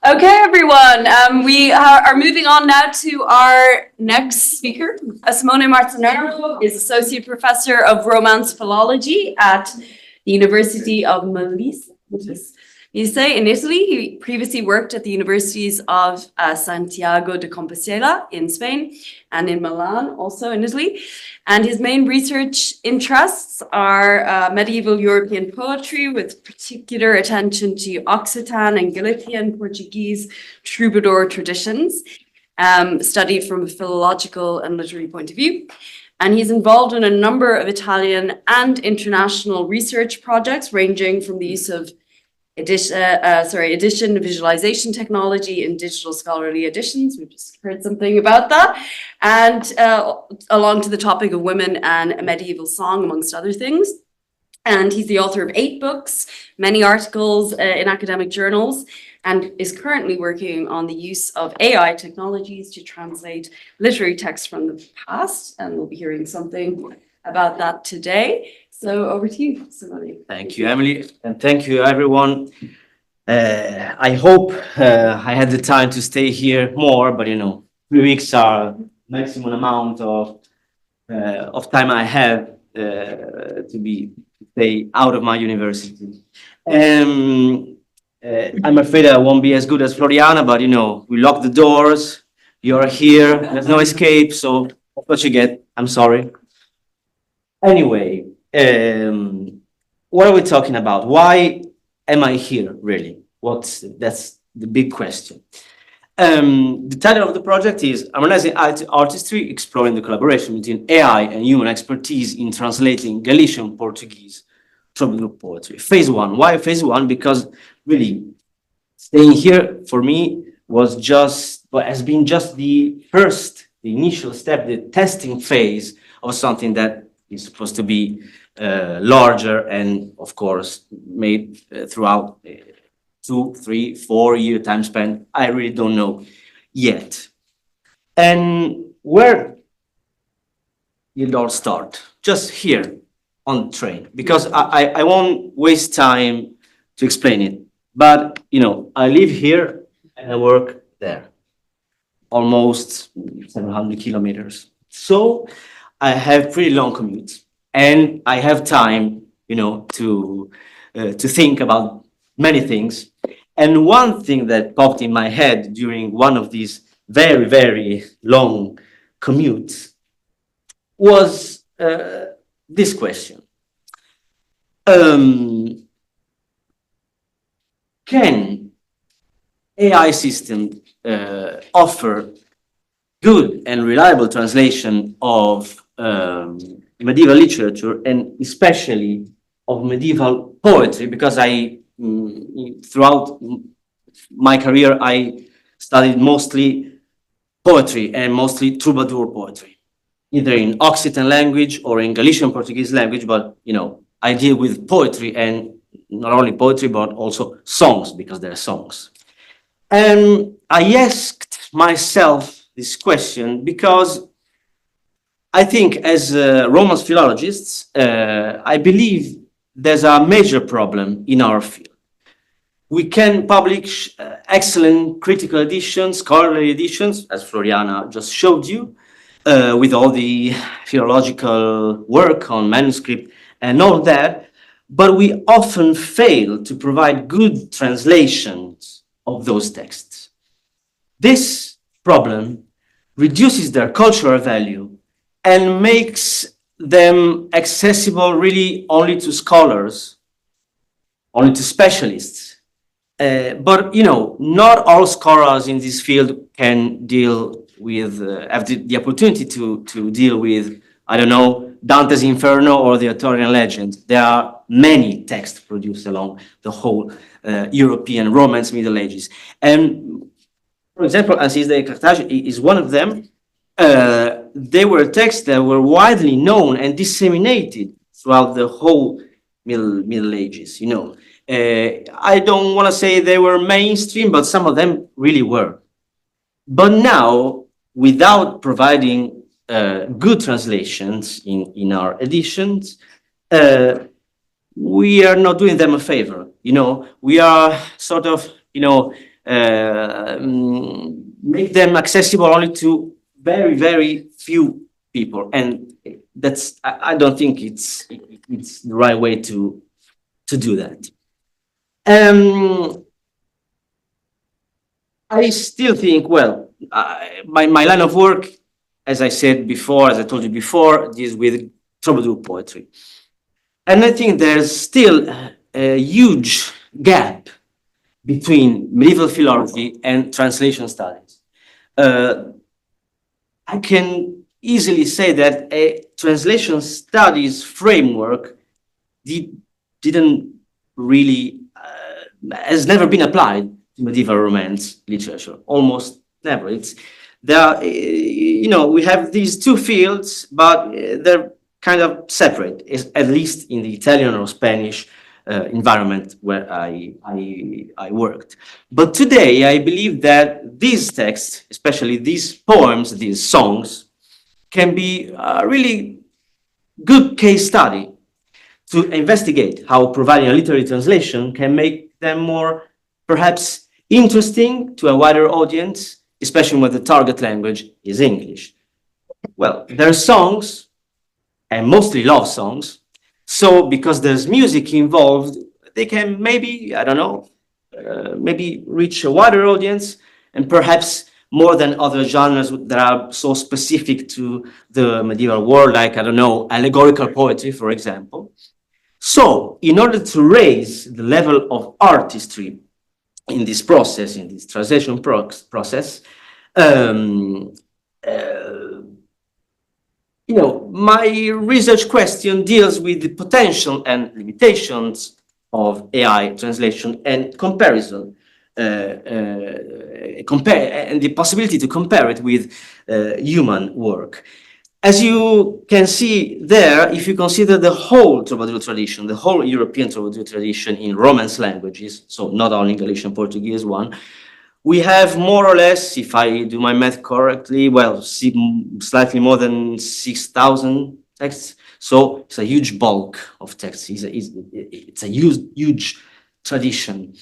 Okay, everyone. We are moving on now to our next speaker. Simone Marcenaro is Associate Professor of Romance Philology at the University of Molise in Italy. He previously worked at the universities of Santiago de Compostela in Spain and in Milan, also in Italy. And his main research interests are medieval European poetry, with particular attention to Occitan and Galician-Portuguese troubadour traditions, studied from a philological and literary point of view. And he's involved in a number of Italian and international research projects, ranging from the use of edition visualization technology in digital scholarly editions. We've just heard something about that. And along to the topic of women and medieval song, amongst other things. And he's the author of 8 books, many articles in academic journals, and is currently working on the use of AI technologies to translate literary texts from the past. And we'll be hearing something about that today. So over to you, Simone. Thank you, Emily, and thank you, everyone. I hope I had the time to stay here more, but 3 weeks are maximum amount of time I have to stay out of my university. I'm afraid I won't be as good as Floriana, but we lock the doors. You're here. There's no escape. So what you get. I'm sorry. Anyway. What are we talking about? Why am I here, really? That's the big question. The title of the project is Harmonizing Artistry, Exploring the Collaboration between AI and Human Expertise in Translating Galician-Portuguese Troubadour Poetry. Phase 1. Why phase 1? Because really, staying here for me has been just the initial step, the testing phase of something that is supposed to be larger and, of course, made throughout 2, 3, 4 year time span. I really don't know yet. And where you'll all start? Just here on the train, because I won't waste time to explain it. But, I live here and I work there, almost 700 kilometers. So I have pretty long commutes. And I have time, to think about many things. And one thing that popped in my head during one of these very, very long commutes was this question. Can AI system offer good and reliable translation of medieval literature, and especially of medieval poetry? Because throughout my career, I studied mostly poetry and mostly troubadour poetry, either in Occitan language or in Galician-Portuguese language. But, I deal with poetry, and not only poetry, but also songs, because they're songs. And I asked myself this question because I think, as Romance philologists, I believe there's a major problem in our field. We can publish excellent critical editions, scholarly editions, as Floriana just showed you, with all the philological work on manuscript and all that, but we often fail to provide good translations of those texts. This problem reduces their cultural value and makes them accessible really only to scholars, only to specialists. But, not all scholars in this field can deal with, have the opportunity to deal with, I don't know, Dante's Inferno or the Arthurian legend. There are many texts produced along the whole European Romance Middle Ages. And, for example, Aziz de Carthage is one of them. They were texts that were widely known and disseminated throughout the whole Middle Ages, I don't want to say they were mainstream, but some of them really were. But now, without providing good translations in our editions, we are not doing them a favor. We are sort of, make them accessible only to very, very few people. And that's, I don't think it's the right way to do that. I still think, well, my line of work, as I said before, as I told you before, is with troubadour poetry. And I think there's still a huge gap between medieval philology and translation studies. I can easily say that a translation studies framework didn't really, has never been applied to medieval Romance literature, almost never. We have these two fields, but they're kind of separate, at least in the Italian or Spanish environment where I worked. But today, I believe that these texts, especially these poems, these songs, can be a really good case study to investigate how providing a literary translation can make them more, perhaps, interesting to a wider audience, especially when the target language is English. Well, there are songs, and mostly love songs, so because there's music involved, they can maybe, I don't know, maybe reach a wider audience, and perhaps more than other genres that are so specific to the medieval world, like, I don't know, allegorical poetry, for example. So, in order to raise the level of artistry in this process, in this translation process, my research question deals with the potential and limitations of AI translation and comparison, and the possibility to compare it with human work. As you can see there, if you consider the whole troubadour tradition, the whole European troubadour tradition in Romance languages, so not only Galician-Portuguese one, we have more or less, if I do my math correctly, well, slightly more than 6,000 texts. So it's a huge bulk of texts. It's a huge tradition.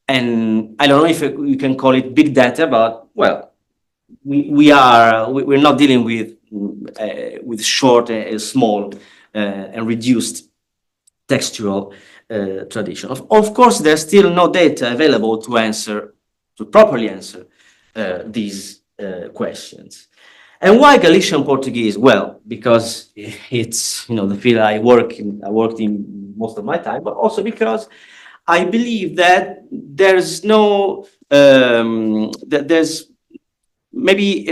And I don't know if you can call it big data, but well, we're not dealing with short, small, and reduced textual tradition. Of course, there's still no data available to properly answer these questions. And why Galician Portuguese? Well, because it's the field I worked in most of my time, but also because I believe that there's maybe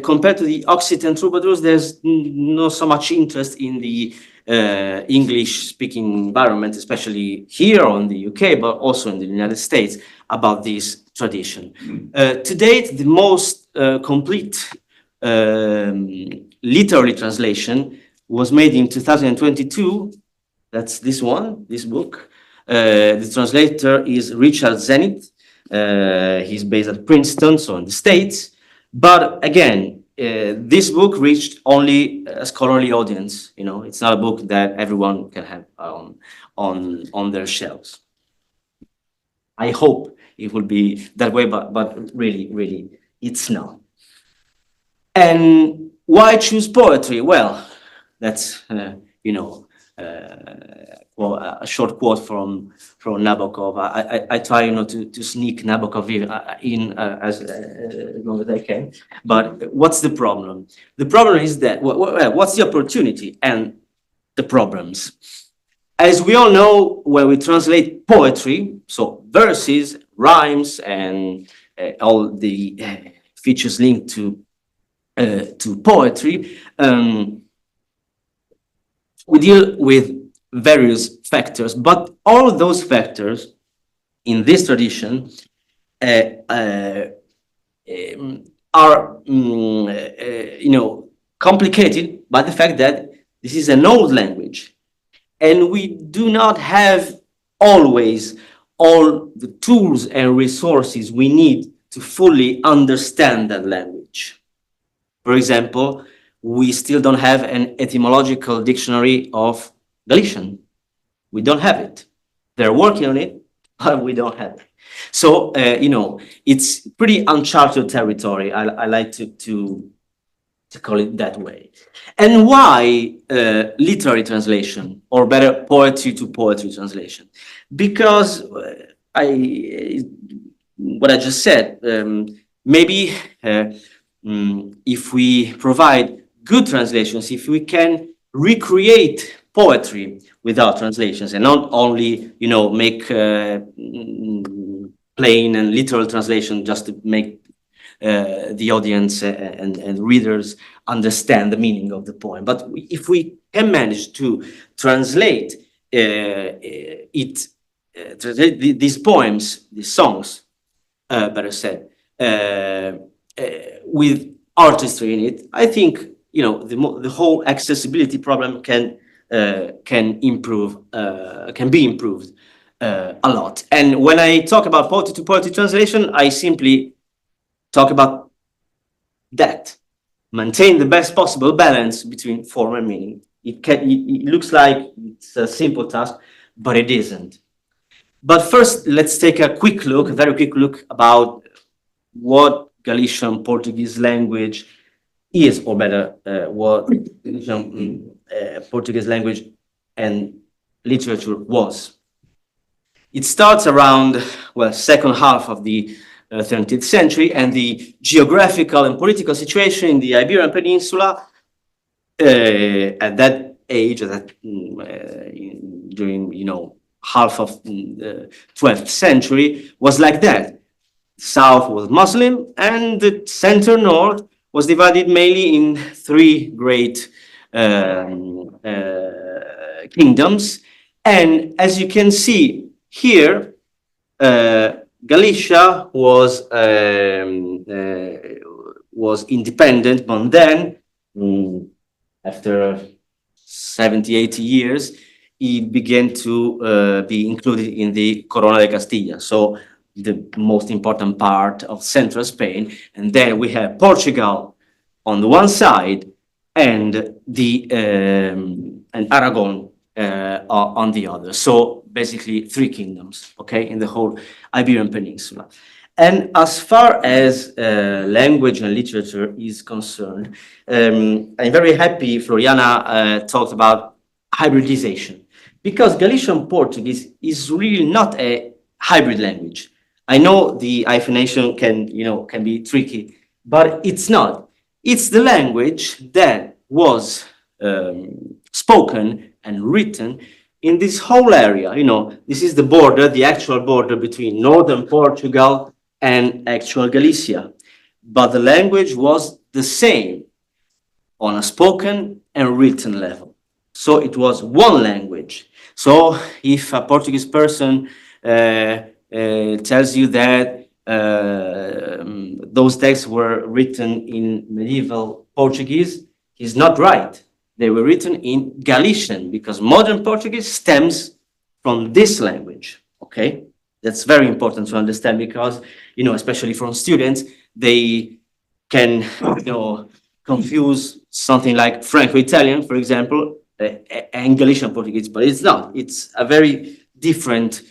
compared to the Occitan troubadours, there's not so much interest in the English-speaking environment, especially here or in the UK, but also in the United States, about this tradition. To date, the most complete literary translation was made in 2022. That's this book. The translator is Richard Zenith. He's based at Princeton, so in the States. But again, this book reached only a scholarly audience. It's not a book that everyone can have on their shelves. I hope it will be that way, but really, it's not. And why choose poetry? Well, that's a short quote from Nabokov. I try to sneak Nabokov in as long as I can. But what's the problem? The problem is that what's the opportunity and the problems? As we all know, when we translate poetry, so verses, rhymes, and all the features linked to poetry, we deal with various factors, but all those factors in this tradition are complicated by the fact that this is an old language, and we do not have always all the tools and resources we need to fully understand that language. For example, we still don't have an etymological dictionary of Galician. We don't have it. They're working on it, but we don't have it. So, it's pretty uncharted territory. I like to call it that way. And why literary translation, or better, poetry to poetry translation? Because what I just said, maybe if we provide good translations, if we can recreate poetry without translations and not only, make plain and literal translation just to make the audience and readers understand the meaning of the poem. But if we can manage to translate these poems, these songs, better said, with artistry in it, I think the whole accessibility problem can be improved a lot. And when I talk about poetry to poetry translation, I simply talk about that. Maintain the best possible balance between form and meaning. It looks like it's a simple task, but it isn't. But first, let's take a very quick look about what Galician-Portuguese language is, or better, what Galician Portuguese language and literature was. It starts around, second half of the 20th century, and the geographical and political situation in the Iberian Peninsula at that age, during half of the 12th century, was like that. South was Muslim, and the center north was divided mainly in three great kingdoms. And as you can see here, Galicia was independent, but then after 70, 80 years, it began to be included in the Corona de Castilla, so the most important part of central Spain. And then we have Portugal on the one side and and Aragon on the other. So basically three kingdoms, okay, in the whole Iberian Peninsula. And as far as language and literature is concerned, I'm very happy Floriana talked about hybridization, because Galician Portuguese is really not a hybrid language. I know the hyphenation can be tricky, but it's not. It's the language that was spoken and written in this whole area. This is the border, the actual border between northern Portugal and actual Galicia. But the language was the same on a spoken and written level. So it was one language. So if a Portuguese person tells you that those texts were written in medieval Portuguese, he's not right. They were written in Galician, because modern Portuguese stems from this language, okay? That's very important to understand, because, especially from students, they can, confuse something like Franco-Italian, for example, and Galician Portuguese, but it's not. It's a very different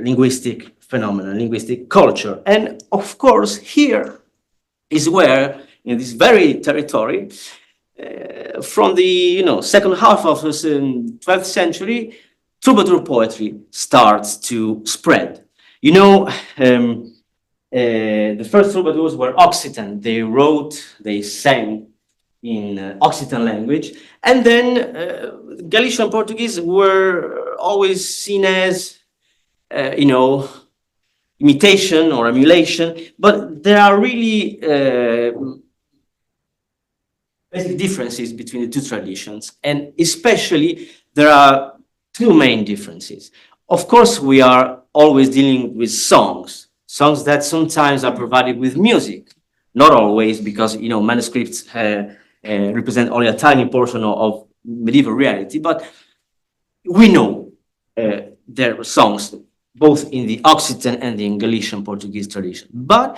linguistic phenomenon, linguistic culture. And of course, here is where, in this very territory, from the second half of the 12th century, troubadour poetry starts to spread. The first troubadours were Occitan. They sang in Occitan language, and then Galician Portuguese were always seen as imitation or emulation, but there are really basic differences between the two traditions, and especially there are two main differences. Of course, we are always dealing with songs that sometimes are provided with music, not always, because manuscripts represent only a tiny portion of medieval reality, but we know there are songs both in the Occitan and the Galician Portuguese tradition. But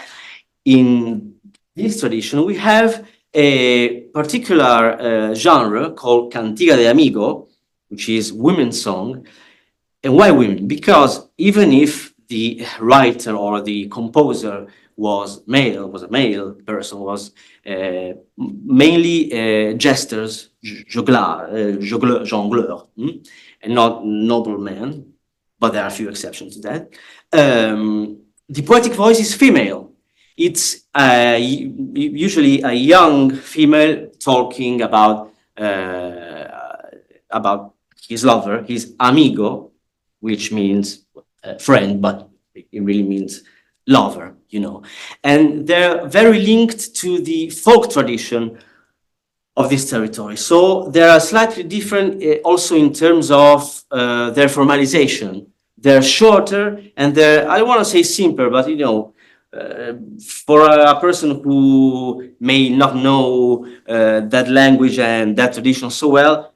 in this tradition, we have a particular genre called Cantiga de Amigo, which is women's song, And why women? Because even if the writer or the composer was a male person, was mainly jesters, jongleur, and not noblemen, but there are a few exceptions to that. The poetic voice is female. It's usually a young female talking about his lover, his amigo, which means friend, but it really means lover, you know. And they're very linked to the folk tradition of this territory. So they are slightly different also in terms of their formalization. They're shorter and they're, I don't want to say simpler, but you know, for a person who may not know that language and that tradition so well,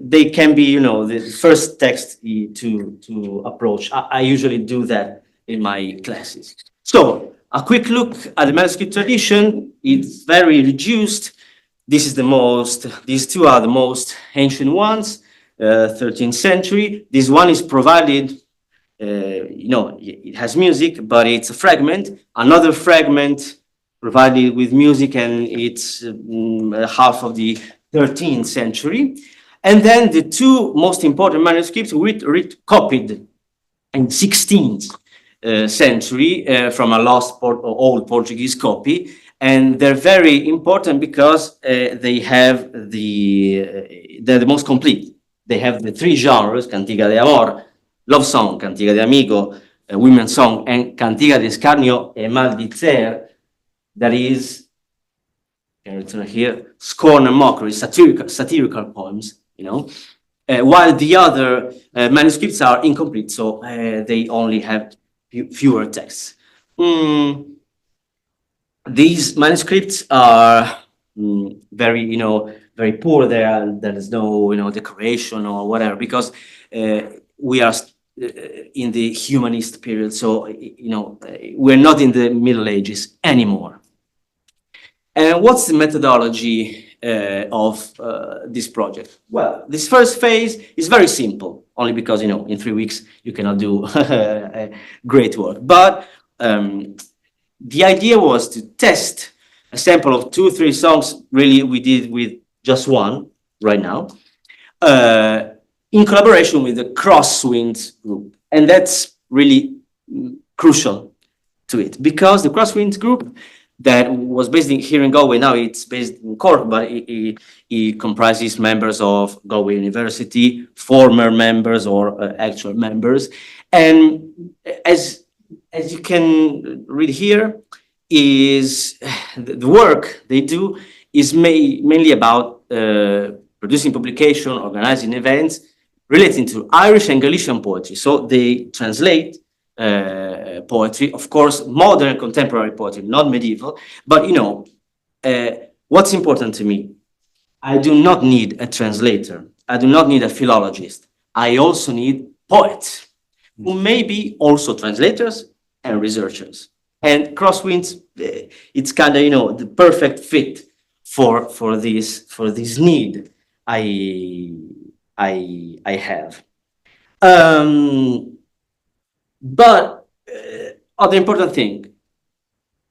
they can be, you know, the first text to approach. I usually do that in my classes. So a quick look at the manuscript tradition. It's very reduced. These two are the most ancient ones, 13th century. This one is provided, you know, it has music, but it's a fragment. Another fragment provided with music, and it's half of the 13th century. And then the two most important manuscripts copied in 16th century from a lost old Portuguese copy. And they're very important because they're the most complete. They have the three genres, cantiga de amor, love song, cantiga de amigo, women's song, and cantiga de escarnio e maldicer, that is, here, scorn and mockery, satirical poems, you know, while the other manuscripts are incomplete, so they only have fewer texts. These manuscripts are very, you know, very poor. There is no, you know, decoration or whatever, because we are in the humanist period, so, you know, we're not in the Middle Ages anymore. And what's the methodology of this project? Well, this first phase is very simple, only because, you know, in 3 weeks you cannot do great work. But the idea was to test a sample of 2 or 3 songs. Really, we did with just one right now, in collaboration with the Crosswinds group. And that's really crucial to it, because the Crosswinds group that was based here in Galway, now it's based in Cork, but it comprises members of Galway University, former members or actual members. And as you can read here, is the work they do is mainly about producing publication, organizing events relating to Irish and Galician poetry. So they translate poetry, of course, modern contemporary poetry, not medieval. But, you know, what's important to me, I do not need a translator. I do not need a philologist. I also need poets who may be also translators and researchers. And Crosswinds, it's kind of, you know, the perfect fit for this need I have. But other important thing,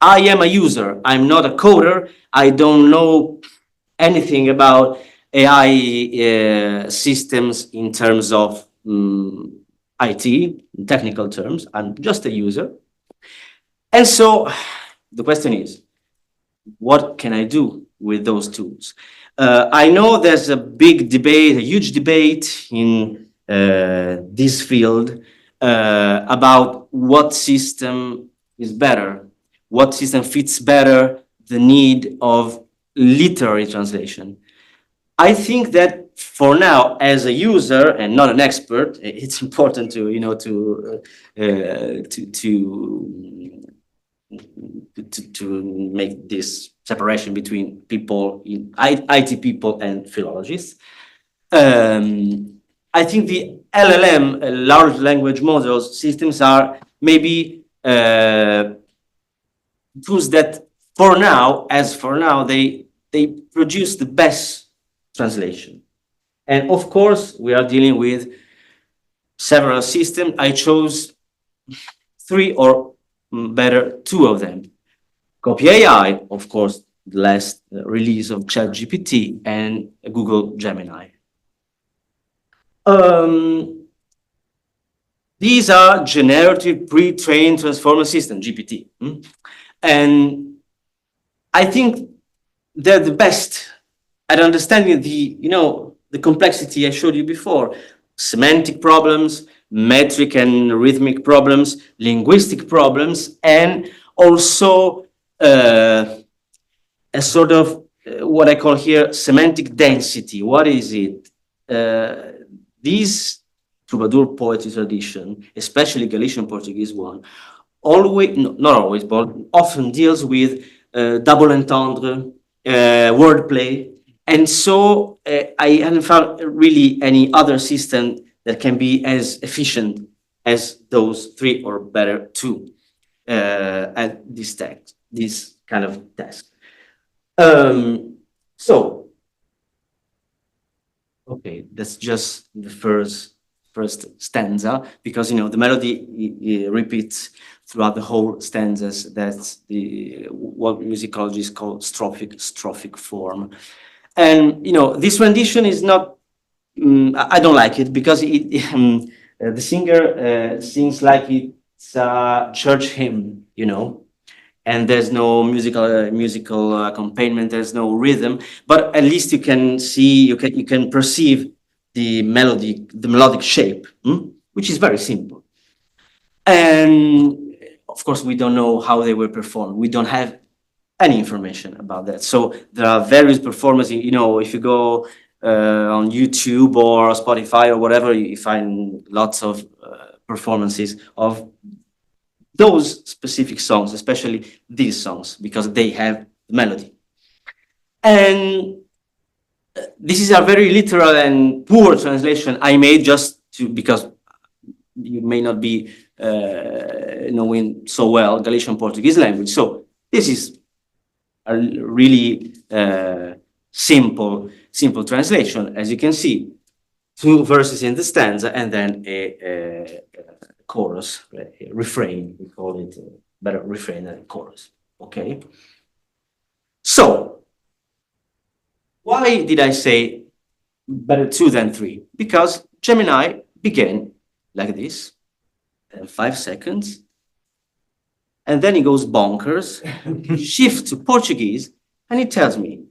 I am a user. I'm not a coder. I don't know anything about AI systems in terms of IT, technical terms. I'm just a user. And so the question is, what can I do with those tools? I know there's a big debate, a huge debate in this field about what system is better, what system fits better the need of literary translation. I think that for now, as a user and not an expert, it's important to, you know, to make this separation between people, IT people and philologists. I think the LLM, large language models systems, are maybe tools that for now, they produce the best translation. And of course, we are dealing with several systems. I chose 3 or better 2 of them. Copy AI, of course, the last release of ChatGPT, and Google Gemini. These are generative pre-trained transformer system, GPT. And I think they're the best at understanding the complexity I showed you before. Semantic problems, metric and rhythmic problems, linguistic problems, and also a sort of what I call here semantic density. What is it? These troubadour poetry tradition, especially Galician-Portuguese one, always, not always, but often deals with double entendre, wordplay. And so I haven't found really any other system that can be as efficient as those 3 or better 2 at this kind of task. So, okay, that's just the first stanza, because the melody repeats throughout the whole stanzas. That's what musicologists call strophic form. And this rendition is not, I don't like it, because the singer sings like it's a church hymn, and there's no musical accompaniment, there's no rhythm, but at least you can see, you can perceive the melodic shape, which is very simple. And of course, we don't know how they were performed. We don't have any information about that. So there are various performances. If you go on YouTube or Spotify or whatever, you find lots of performances of those specific songs, especially these songs, because they have the melody. And this is a very literal and poor translation I made because you may not be knowing so well Galician-Portuguese language. So this is a really simple translation. As you can see, 2 verses in the stanza and then a chorus, a refrain. We call it better refrain than chorus. Okay. So why did I say better 2 than 3? Because Gemini began like this, 5 seconds, and then he goes bonkers, shift to Portuguese, and it tells me,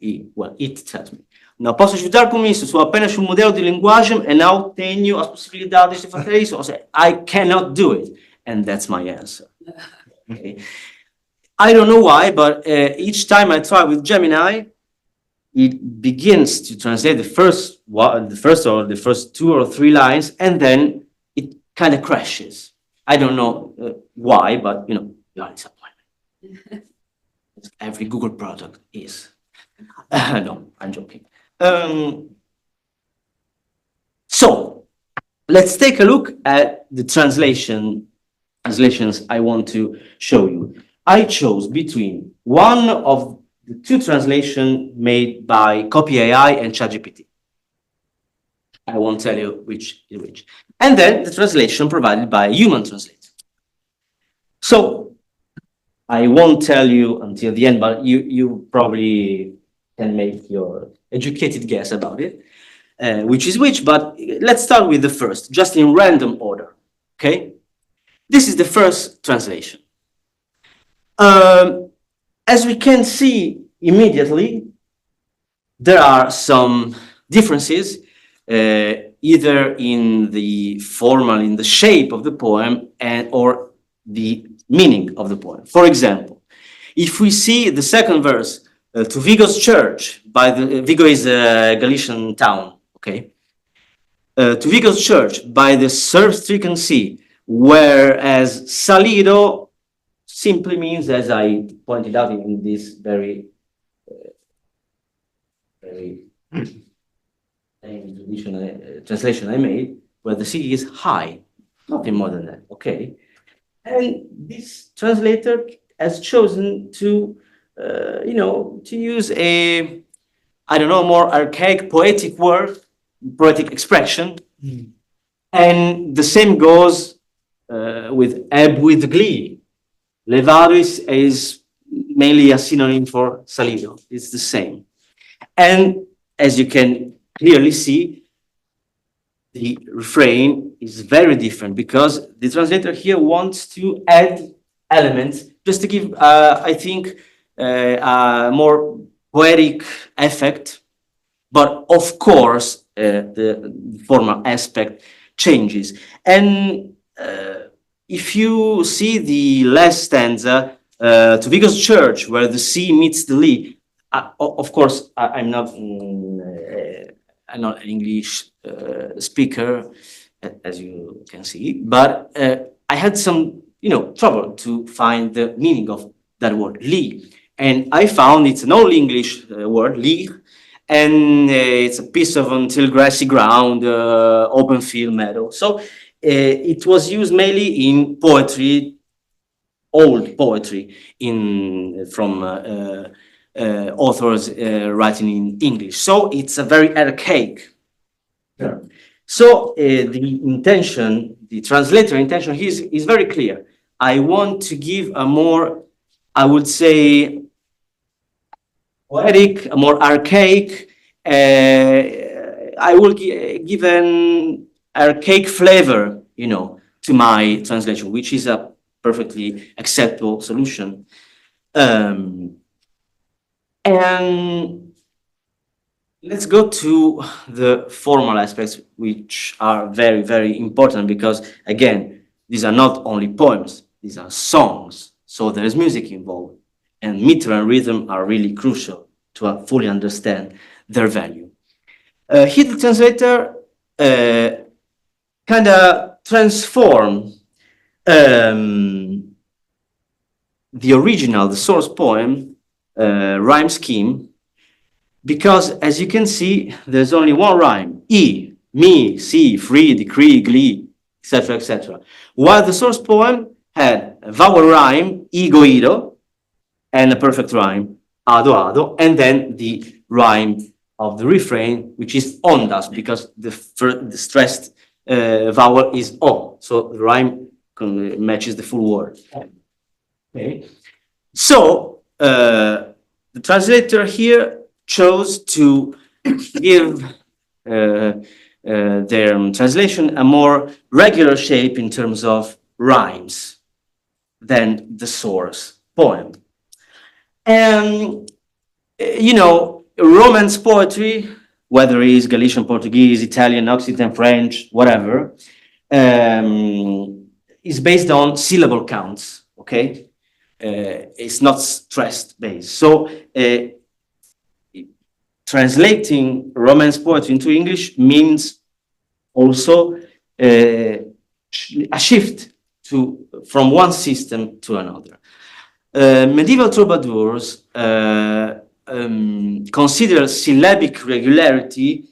não posso ajudar com isso, sou apenas modelo de linguagem e não tenho as possibilidades de fazer isso. Ou seja, I cannot do it. And that's my answer. Okay. I don't know why, but each time I try with Gemini, it begins to translate the first 2 or 3 lines, and then it kind of crashes. I don't know why, but you're a disappointment. Every Google product is. No, I'm joking. So let's take a look at the translations I want to show you. I chose between one of the 2 translations made by Copy AI and ChatGPT. I won't tell you which is which. And then the translation provided by a human translator. So I won't tell you until the end, but you probably can make your educated guess about it, which is which, but let's start with the first, just in random order, okay? This is the first translation. As we can see immediately, there are some differences, either in the formal, in the shape of the poem, or the meaning of the poem. For example, if we see the second verse, to Vigo's church, Vigo is a Galician town, okay? To Vigo's church by the surf-stricken sea, whereas salido simply means, as I pointed out in this very traditional translation I made, where the sea is high, nothing more than that, okay? And this translator has chosen to, to use a, I don't know, more archaic poetic word, poetic expression, And the same goes with ebb with glee. Levado is mainly a synonym for salido. It's the same. And as you can clearly see, the refrain is very different because the translator here wants to add elements just to give, I think, a more poetic effect. But of course, the formal aspect changes. And if you see the last stanza, to Vigo's church, where the sea meets the lee, of course, I'm not an English speaker, as you can see, but I had some, trouble to find the meaning of that word, lee. And I found it's an old English word, lee, and it's a piece of until grassy ground, open field meadow. So it was used mainly in poetry, old poetry, from authors writing in English. So it's a very archaic term. So the translator intention here is very clear. I want to give a more, I would say, poetic, a more archaic, I will give an archaic flavor, to my translation, which is a perfectly acceptable solution. And let's go to the formal aspects, which are very, very important because, again, these are not only poems, these are songs. So there is music involved. And meter and rhythm are really crucial to fully understand their value. Here the translator kind of transform the original, the source poem rhyme scheme, because as you can see, there's only one rhyme, E, me, see, free, decree, glee, etc., etc. While the source poem had a vowel rhyme, ego, ido, and a perfect rhyme, ado, ado, and then the rhyme of the refrain, which is ondas, because the stressed vowel is o, so the rhyme matches the full word. Okay. So the translator here chose to give their translation a more regular shape in terms of rhymes than the source poem. And, Romance poetry, whether it is Galician, Portuguese, Italian, Occitan, French, whatever, is based on syllable counts, okay? It's not stressed based. So translating Romance poetry into English means also a shift from one system to another. Medieval troubadours consider syllabic regularity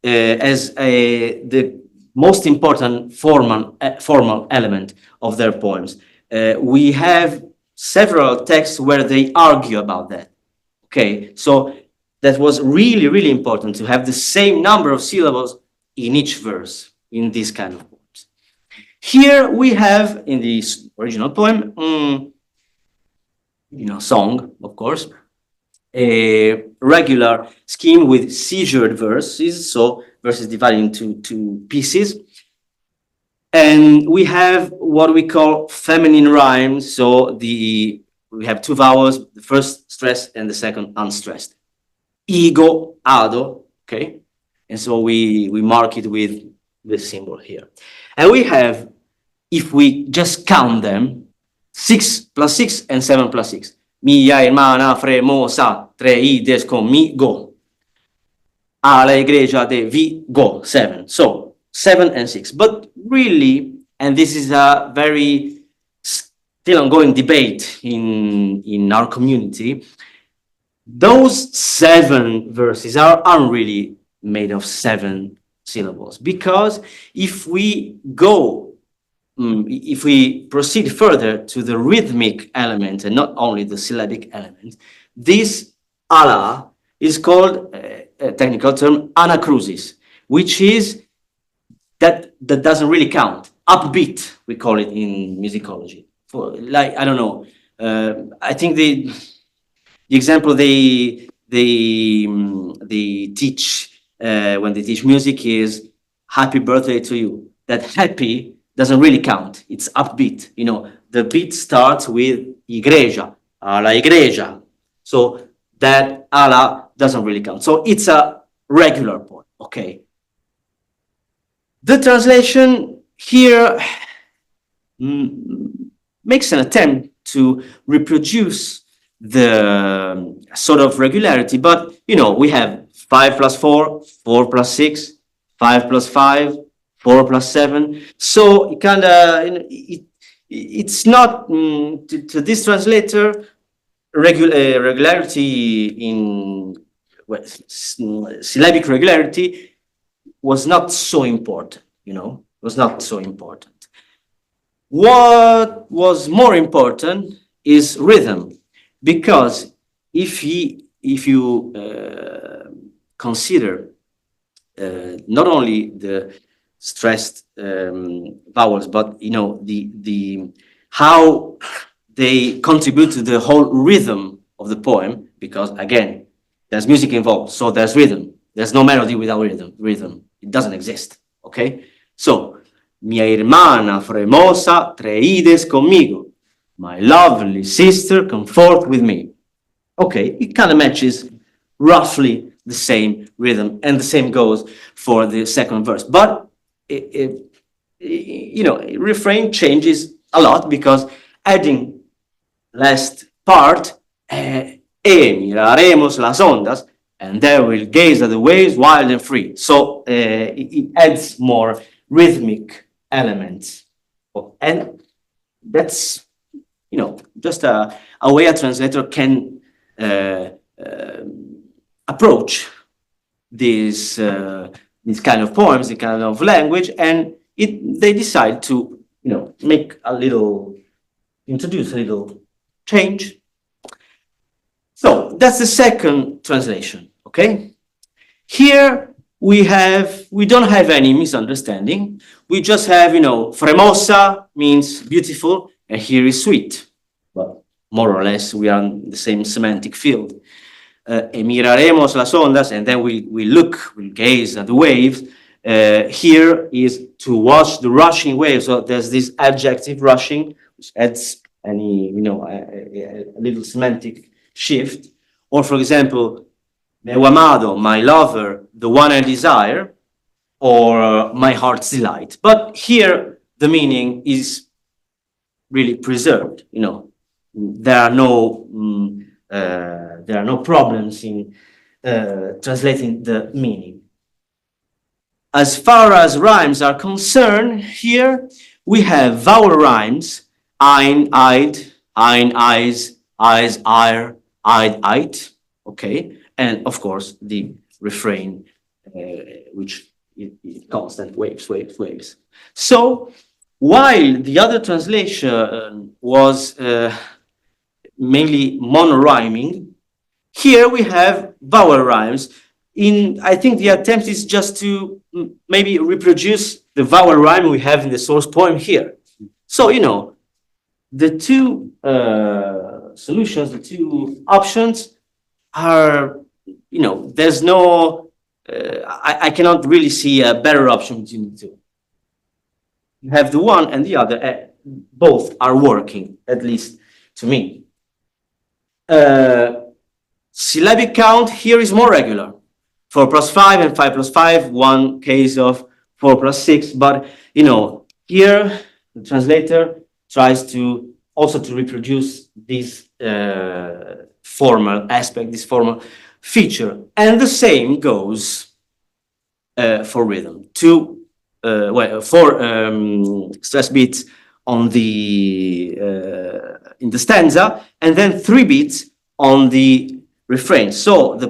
as the most important formal element of their poems. We have several texts where they argue about that. Okay, so that was really, really important to have the same number of syllables in each verse in this kind of poems. Here we have in this original poem, song, of course, a regular scheme with seizured verses, so verses divided into two pieces. And we have what we call feminine rhymes, so we have two vowels, the first stressed and the second unstressed. Ego, ado, okay? And so we mark it with the symbol here. And we have, if we just count them, 6 plus 6 and 7 plus 6. Mia hermana fremosa, treides conmigo. A la iglesia de Vigo, 7. So 7 and 6. But really, and this is a very still ongoing debate in our community, those 7 verses aren't really made of 7 syllables, because if we proceed further to the rhythmic element and not only the syllabic element, this ala is called, a technical term, anacrusis, which is that doesn't really count. Upbeat, we call it in musicology. For like, I don't know. I think the example they teach when they teach music is "Happy Birthday to You." That happy doesn't really count. It's upbeat. You know, the beat starts with igreja, a la igreja. So that a la doesn't really count. So it's a regular point. Okay. The translation here makes an attempt to reproduce the sort of regularity, but you know, we have 5 plus 4, 4 plus 6, 5 plus 5, 4 plus 7. So it kind of, it's not to this translator regularity in syllabic regularity was not so important, you know, was not so important. What was more important is rhythm, because if you consider not only the stressed vowels, but you know the how they contribute to the whole rhythm of the poem, because again, there's music involved, so there's rhythm. There's no melody without rhythm. It doesn't exist, okay? So, mia hermana fremosa treides conmigo. My lovely sister, come forth with me. Okay, it kind of matches roughly the same rhythm, and the same goes for the second verse. But, you know, refrain changes a lot, because adding last part, miraremos las ondas, and there we'll gaze at the waves wild and free. So it adds more rhythmic elements. And that's, you know, just a way a translator can approach these kind of poems, the kind of language, and they decide to, you know, introduce a little change. So that's the second translation, okay? Here we don't have any misunderstanding. We just have, you know, fremosa means beautiful, and here is sweet. Well, more or less, we are in the same semantic field. Miraremos las ondas, and then we'll gaze at the waves. Here is to watch the rushing waves. So there's this adjective rushing, which adds any, you know, a little semantic shift. Or for example, meu amado, my lover, the one I desire, or my heart's delight. But here the meaning is really preserved. You know, there are no problems in translating the meaning. As far as rhymes are concerned, here we have vowel rhymes: ein, eid, eyes, ire, eyed, okay? And of course, the refrain, which is constant waves. So, while the other translation was mainly monorhyming, here we have vowel rhymes. I think the attempt is just to maybe reproduce the vowel rhyme we have in the source poem here. So, you know, the two solutions, the two options are, you know, there's no, I cannot really see a better option between the two. You have the one and the other, both are working, at least to me. Syllabic count here is more regular. 4 plus 5 and 5 plus 5, one case of 4 plus 6, but, you know, here the translator tries to also to reproduce this formal aspect, this formal feature. And the same goes for rhythm. 4 stress beats on the in the stanza, and then 3 beats on the refrain. So the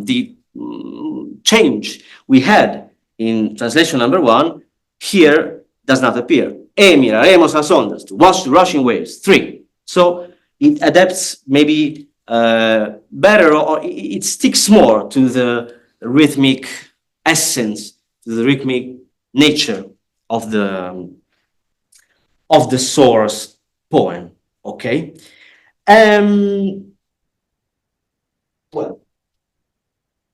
the change we had in translation number 1 here does not appear. Miraremos las ondas, to watch the rushing waves, 3. So it adapts maybe better, or it sticks more to the rhythmic essence, to the rhythmic nature of the source poem. Okay. Well,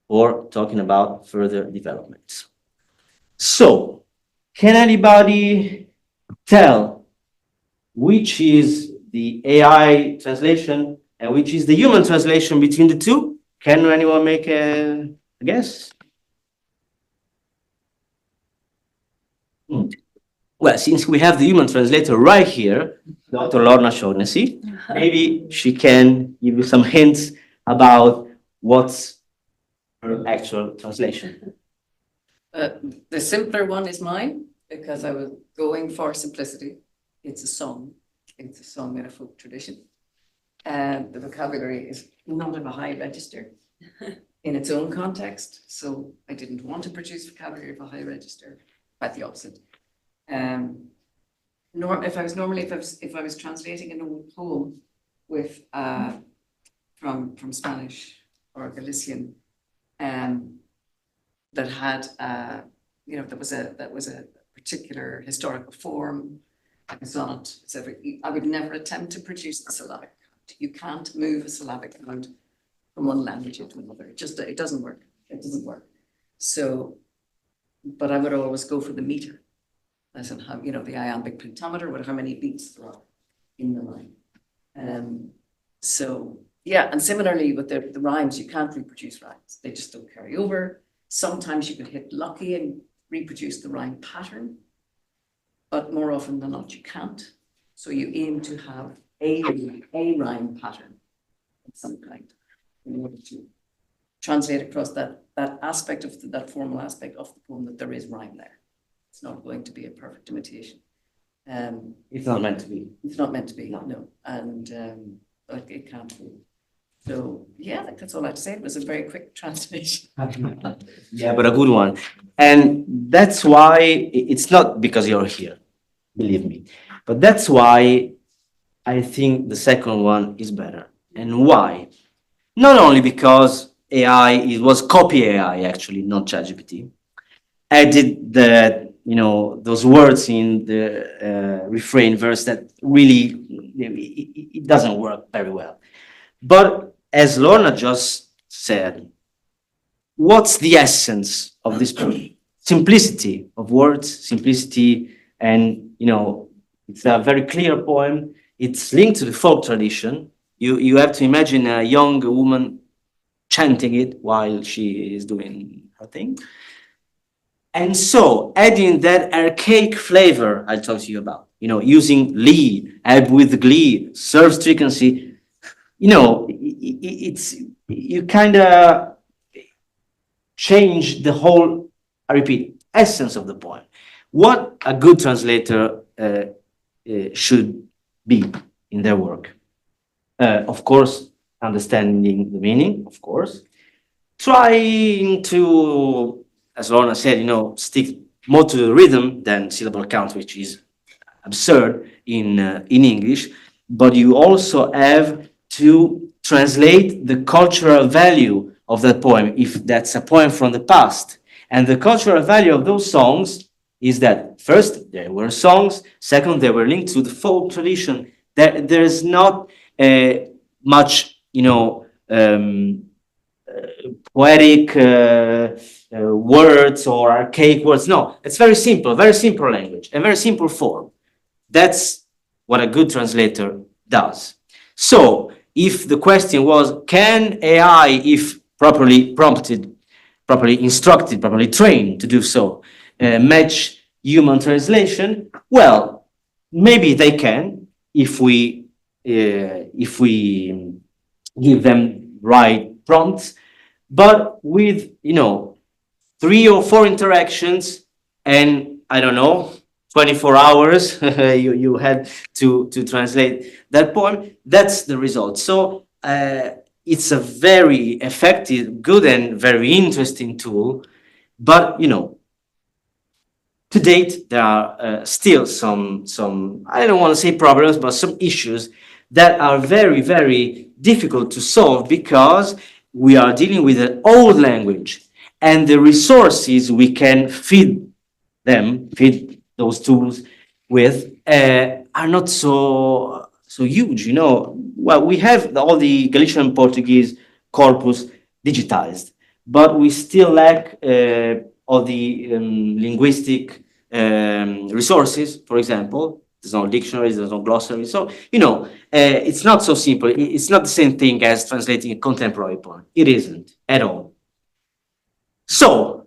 or talking about further developments. So, can anybody tell which is the AI translation and which is the human translation between the two? Can anyone make a guess? Well, since we have the human translator right here, Dr. Lorna Shaughnessy, maybe she can give you some hints about what's her actual translation. The simpler one is mine, because I was going for simplicity. It's a song. It's a song in a folk tradition. And the vocabulary is not of a high register in its own context. So I didn't want to produce vocabulary of a high register, quite the opposite. If I was translating an old poem with from Spanish or Galician, that had that was a particular historical form, like a sonnet, etc. I would never attempt to produce a syllabic count. You can't move a syllabic count from one language into another. It doesn't work. It doesn't work. So, but I would always go for the meter. As in how, the iambic pentameter, how many beats there are in the line. So yeah, and similarly with the rhymes, you can't reproduce rhymes. They just don't carry over. Sometimes you could hit lucky and reproduce the rhyme pattern, but more often than not, you can't. So you aim to have a rhyme pattern of some kind in order to translate across that aspect of that formal aspect of the poem, that there is rhyme there. It's not going to be a perfect imitation. It's not meant to be. It's not meant to be, no. And it can't be. So yeah, that's all I have to say. It was a very quick translation. Yeah, but a good one. And that's why it's not because you're here, believe me, but that's why I think the second one is better. And why? Not only because it was copy AI actually, not ChatGPT. Added those words in the refrain verse that really it doesn't work very well. But as Lorna just said, what's the essence of this poem? Simplicity of words, simplicity, and it's a very clear poem. It's linked to the folk tradition. You have to imagine a young woman chanting it while she is doing her thing. And so adding that archaic flavor I talked to you about, using lee, add with glee, serve stricancy, you kind of change the whole, I repeat, essence of the poem. What a good translator should be in their work. Of course, understanding the meaning, of course, trying to, as Lorna said, stick more to the rhythm than syllable count, which is absurd in English. But you also have to translate the cultural value of that poem, if that's a poem from the past. And the cultural value of those songs is that, first, they were songs. Second, they were linked to the folk tradition. There's not much, poetic words or archaic words. No, it's very simple language, and very simple form. That's what a good translator does. So if the question was, can AI, if properly prompted, properly instructed, properly trained to do so, match human translation? Well, maybe they can if we give them right prompts, but with 3 or 4 interactions and 24 hours you had to translate that poem, that's the result. So it's a very effective, good and very interesting tool, but to date there are still some I don't want to say problems, but some issues that are very, very difficult to solve, because we are dealing with an old language, and the resources we can feed feed those tools with, are not so huge, you know. Well, we have all the Galician Portuguese corpus digitized, but we still lack all the linguistic resources. For example, there's no dictionaries, there's no glossary. So, you know, it's not so simple. It's not the same thing as translating a contemporary poem. It isn't at all. So,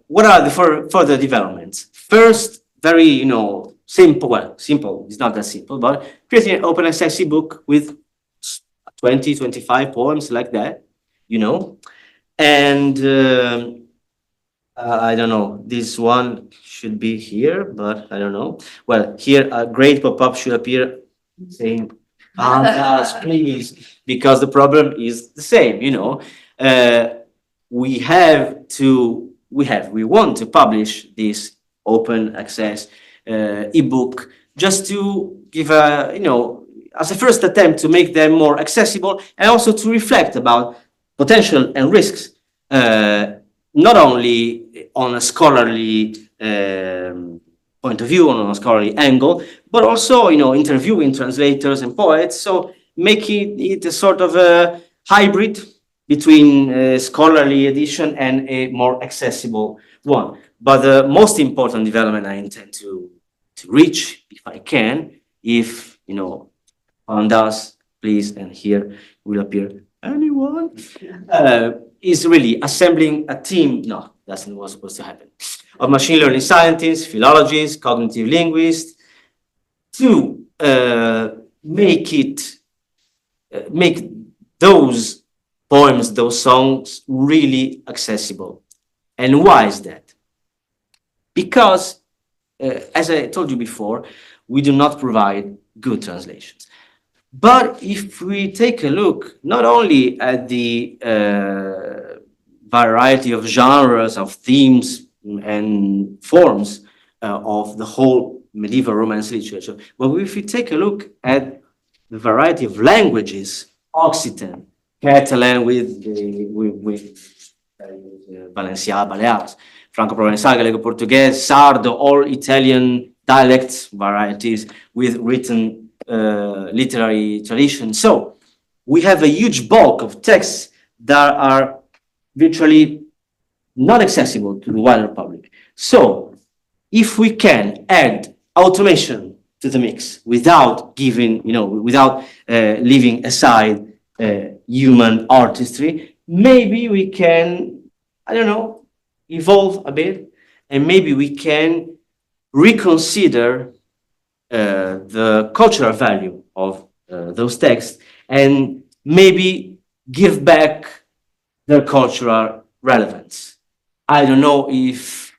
what are the further developments? First, very, you know, simple, well, simple, it's not that simple, but creating an open access book with 20, 25 poems like that, you know. And I don't know, this one should be here, but I don't know. Well, here a great pop-up should appear saying, yes, please, because the problem is the same, you know. We want to publish this open access ebook just to give a, you know, as a first attempt to make them more accessible and also to reflect about potential and risks, not only on a scholarly point of view, on a scholarly angle, but also, you know, interviewing translators and poets. So making it a sort of a hybrid between a scholarly edition and a more accessible one. But the most important development I intend to reach, if I can, if, you know, on us, please, and here will appear anyone, is really assembling a team, no, that's not what's supposed to happen, of machine learning scientists, philologists, cognitive linguists, to make those poems, those songs really accessible. And why is that? Because, as I told you before, we do not provide good translations. But if we take a look not only at the variety of genres, of themes and forms of the whole medieval Romance literature, but if we take a look at the variety of languages, Occitan, Catalan with Valencià, Balears, Franco-Provençal, Gallego-Portuguese, Sardo, all Italian dialects, varieties with written literary tradition. So we have a huge bulk of texts that are virtually not accessible to the wider public. So if we can add automation to the mix without giving, you know, without leaving aside human artistry, maybe we can, I don't know, evolve a bit, and maybe we can reconsider the cultural value of those texts and maybe give back their cultural relevance. I don't know if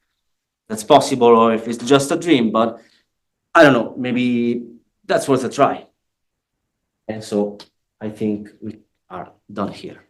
that's possible or if it's just a dream, but I don't know, maybe that's worth a try. And so I think we are done here.